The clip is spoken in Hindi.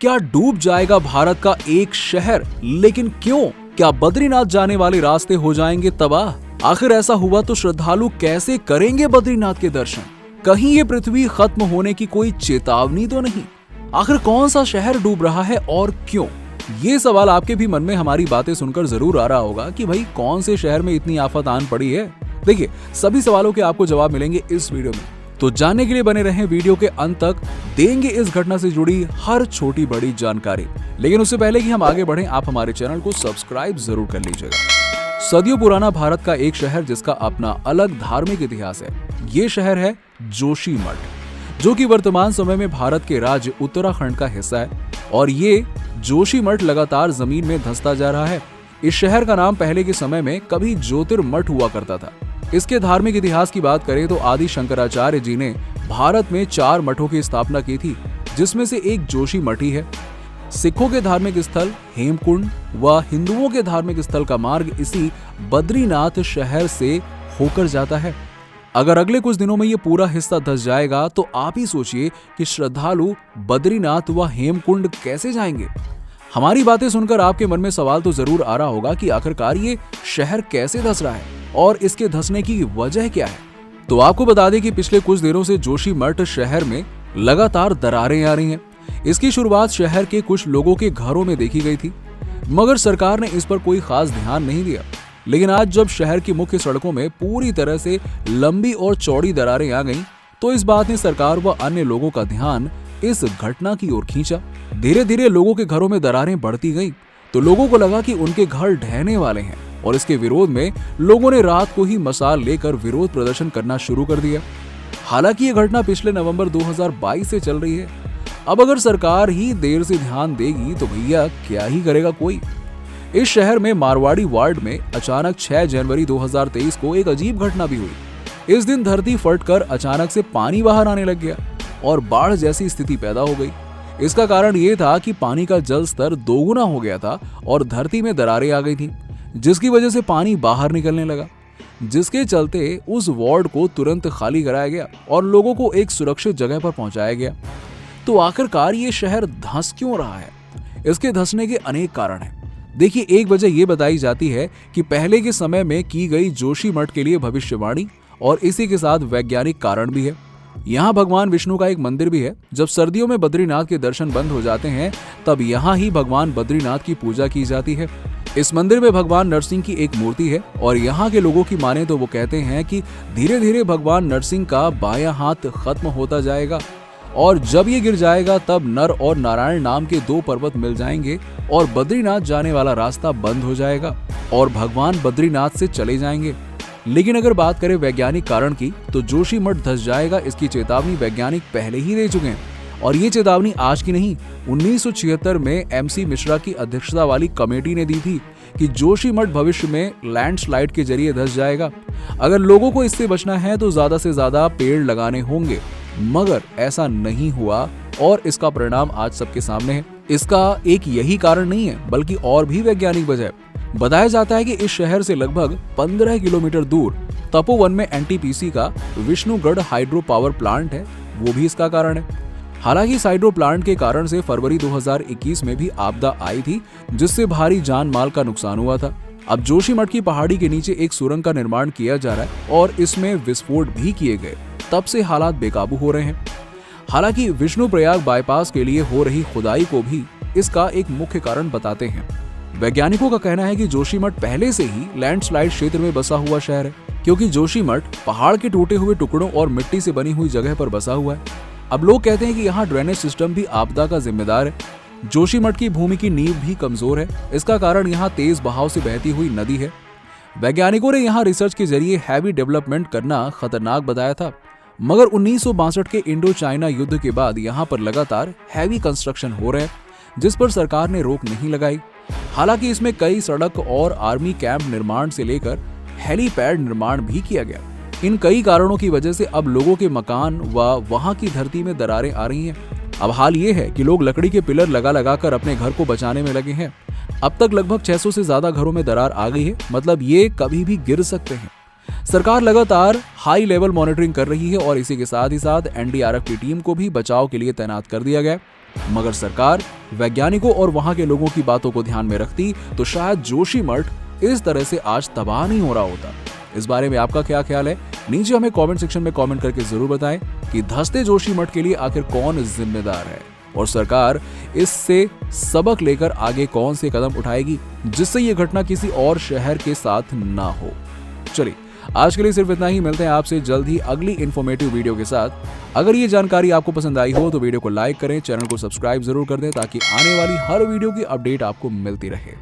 क्या डूब जाएगा भारत का एक शहर? लेकिन क्यों? क्या बद्रीनाथ जाने वाले रास्ते हो जाएंगे तबाह? आखिर ऐसा हुआ तो श्रद्धालु कैसे करेंगे बद्रीनाथ के दर्शन? कहीं ये पृथ्वी खत्म होने की कोई चेतावनी तो नहीं? आखिर कौन सा शहर डूब रहा है और क्यों? ये सवाल आपके भी मन में हमारी बातें सुनकर जरूर आ रहा होगा कि भाई कौन से शहर में इतनी आफत आन पड़ी है। देखिए, सभी सवालों के आपको जवाब मिलेंगे इस वीडियो में, तो जानने के लिए बने रहें वीडियो के अंत तक। देंगे इस घटना से जुड़ी हर छोटी बड़ी जानकारी। लेकिन उससे पहले कि हम आगे बढ़ें, आप हमारे चैनल को सब्सक्राइब जरूर कर लीजिएगा। सदियों पुराना भारत का एक शहर जिसका अपना अलग धार्मिक इतिहास है, ये शहर है जोशीमठ, जो कि वर्तमान समय में भारत के राज्य उत्तराखंड का हिस्सा है। और ये जोशीमठ लगातार जमीन में धंसता जा रहा है। इस शहर का नाम पहले के समय में कभी ज्योतिर्मठ हुआ करता था। इसके धार्मिक इतिहास की बात करें तो आदि शंकराचार्य जी ने भारत में 4 मठों की स्थापना की थी, जिसमें से एक जोशीमठ ही है। सिखों के धार्मिक स्थल हेमकुंड व हिंदुओं के धार्मिक स्थल का मार्ग इसी बद्रीनाथ शहर से होकर जाता है। अगर अगले कुछ दिनों में ये पूरा हिस्सा धंस जाएगा तो आप ही सोचिए कि श्रद्धालु बद्रीनाथ व हेमकुंड कैसे जाएंगे। हमारी बातें सुनकर आपके मन में सवाल तो जरूर आ रहा होगा कि आखिरकार ये शहर कैसे धंस रहा है और इसके धंसने की वजह क्या है। तो आपको बता दें कि पिछले कुछ दिनों से जोशीमठ शहर में लगातार दरारें आ रही हैं। इसकी शुरुआत शहर के कुछ लोगों के घरों में देखी गई थी, मगर सरकार ने इस पर कोई खास ध्यान नहीं दिया। लेकिन आज जब शहर की मुख्य सड़कों में पूरी तरह से लंबी और चौड़ी दरारें आ गईं, तो इस बात ने सरकार व अन्य लोगों का ध्यान इस घटना की ओर खींचा। धीरे धीरे लोगों के घरों में दरारें बढ़ती गईं, तो लोगों को लगा कि उनके घर ढहने वाले हैं और इसके विरोध में लोगों ने रात को ही मशाल लेकर विरोध प्रदर्शन करना शुरू कर दिया। हालांकि ये घटना पिछले नवंबर 2022 से चल रही है। अब अगर सरकार ही देर से ध्यान देगी तो भैया क्या ही करेगा कोई। इस शहर में मारवाड़ी वार्ड में अचानक 6 जनवरी 2023 को एक अजीब घटना भी हुई। इस दिन धरती फटकर अचानक से पानी बाहर आने लग गया और बाढ़ जैसी स्थिति पैदा हो गई। इसका कारण ये था कि पानी का जल स्तर दोगुना हो गया था और धरती में दरारें आ गई थी, जिसकी वजह से पानी बाहर निकलने लगा, जिसके चलते उस वार्ड को तुरंत खाली कराया गया और लोगों को एक सुरक्षित जगह पर पहुंचाया गया। तो आखिरकार ये शहर धंस क्यों रहा है? इसके धंसने के अनेक कारण हैं। देखिए, एक वजह ये बताई जाती है कि पहले के समय में की गई जोशीमठ के लिए भविष्यवाणी, और इसी के साथ वैज्ञानिक कारण भी है। यहाँ भगवान विष्णु का एक मंदिर भी है। जब सर्दियों में बद्रीनाथ के दर्शन बंद हो जाते हैं, तब यहाँ ही भगवान बद्रीनाथ की पूजा की जाती है। इस मंदिर में भगवान नरसिंह की एक मूर्ति है और यहाँ के लोगों की माने तो वो कहते हैं कि धीरे धीरे भगवान नरसिंह का बायां हाथ खत्म होता जाएगा और जब ये गिर जाएगा तब नर और नारायण नाम के 2 पर्वत मिल जाएंगे और बद्रीनाथ जाने वाला रास्ता बंद हो जाएगा और भगवान बद्रीनाथ से चले जाएंगे। लेकिन अगर बात करें वैज्ञानिक कारण की, तो जोशीमठ धंस जाएगा इसकी चेतावनी वैज्ञानिक पहले ही दे चुके हैं। और ये चेतावनी आज की नहीं, 1976 में MC मिश्रा की अध्यक्षता वाली कमेटी ने दी थी कि जोशीमठ भविष्य में लैंडस्लाइड के जरिए धंस जाएगा। अगर लोगों को इससे बचना है तो ज्यादा से ज्यादा पेड़ लगाने होंगे, मगर ऐसा नहीं हुआ और इसका परिणाम आज सबके सामने है। इसका एक यही कारण नहीं है, बल्कि और भी वैज्ञानिक वजह। बताया जाता है कि इस शहर से लगभग 15 किलोमीटर दूर तपोवन में NTPC का विष्णुगढ़ हाइड्रो पावर प्लांट है, वो भी इसका कारण है। हालांकि इस हाइड्रो प्लांट के कारण से फरवरी 2021 में भी आपदा आई थी, जिससे भारी जान माल का नुकसान हुआ था। अब जोशीमठ की पहाड़ी के नीचे एक सुरंग का निर्माण किया जा रहा है और इसमें विस्फोट भी किए गए, तब से हालात बेकाबू हो रहे हैं। हालांकि विष्णुप्रयाग बाईपास के लिए हो रही खुदाई को भी इसका एक मुख्य कारण बताते हैं। वैज्ञानिकों का कहना है कि जोशीमठ पहले से ही लैंडस्लाइड क्षेत्र में बसा हुआ शहर है, क्योंकि जोशीमठ पहाड़ के टूटे हुए टुकड़ों और मिट्टी से बनी हुई जगह पर बसा हुआ है। अब लोग कहते हैं कि यहाँ ड्रेनेज सिस्टम भी आपदा का जिम्मेदार है। जोशीमठ की भूमि की नींव भी कमजोर है, इसका कारण यहाँ तेज बहाव से बहती हुई नदी है। वैज्ञानिकों ने यहाँ रिसर्च के जरिए हैवी डेवलपमेंट करना खतरनाक बताया था, मगर 1962 के इंडो चाइना युद्ध के बाद यहाँ पर लगातार हैवी कंस्ट्रक्शन हो रहे हैं, जिस पर सरकार ने रोक नहीं लगाई। हालांकि इसमें कई सड़क और आर्मी कैंप निर्माण से लेकर हेलीपैड निर्माण भी किया गया। इन कई कारणों की वजह से अब लोगों के मकान व वहां की धरती में दरारें आ रही हैं। अब हाल ये है कि लोग लकड़ी के पिलर लगा कर अपने घर को बचाने में लगे हैं। अब तक लगभग 600 से ज्यादा घरों में दरार आ गई है, मतलब ये कभी भी गिर सकते हैं। सरकार लगातार हाई लेवल मॉनिटरिंग कर रही है और इसी के साथ ही साथ NDRF की टीम को भी बचाव के लिए तैनात कर दिया गया। मगर सरकार वैज्ञानिकों और वहां के लोगों की बातों को ध्यान में रखती तो शायद जोशीमठ इस तरह से आज तबाह नहीं हो रहा होता। इस बारे में आपका क्या ख्याल है? नीचे हमें कमेंट सेक्शन में कमेंट करके जरूर बताएं कि धंसते जोशीमठ के लिए आखिर कौन जिम्मेदार है और सरकार इससे सबक लेकर आगे कौन से कदम उठाएगी जिससे ये घटना किसी और शहर के साथ ना हो। चलिए आज के लिए सिर्फ इतना ही। मिलते हैं आपसे जल्द ही अगली इन्फॉर्मेटिव वीडियो के साथ। अगर ये जानकारी आपको पसंद आई हो तो वीडियो को लाइक करें, चैनल को सब्सक्राइब जरूर कर दें ताकि आने वाली हर वीडियो की अपडेट आपको मिलती रहे।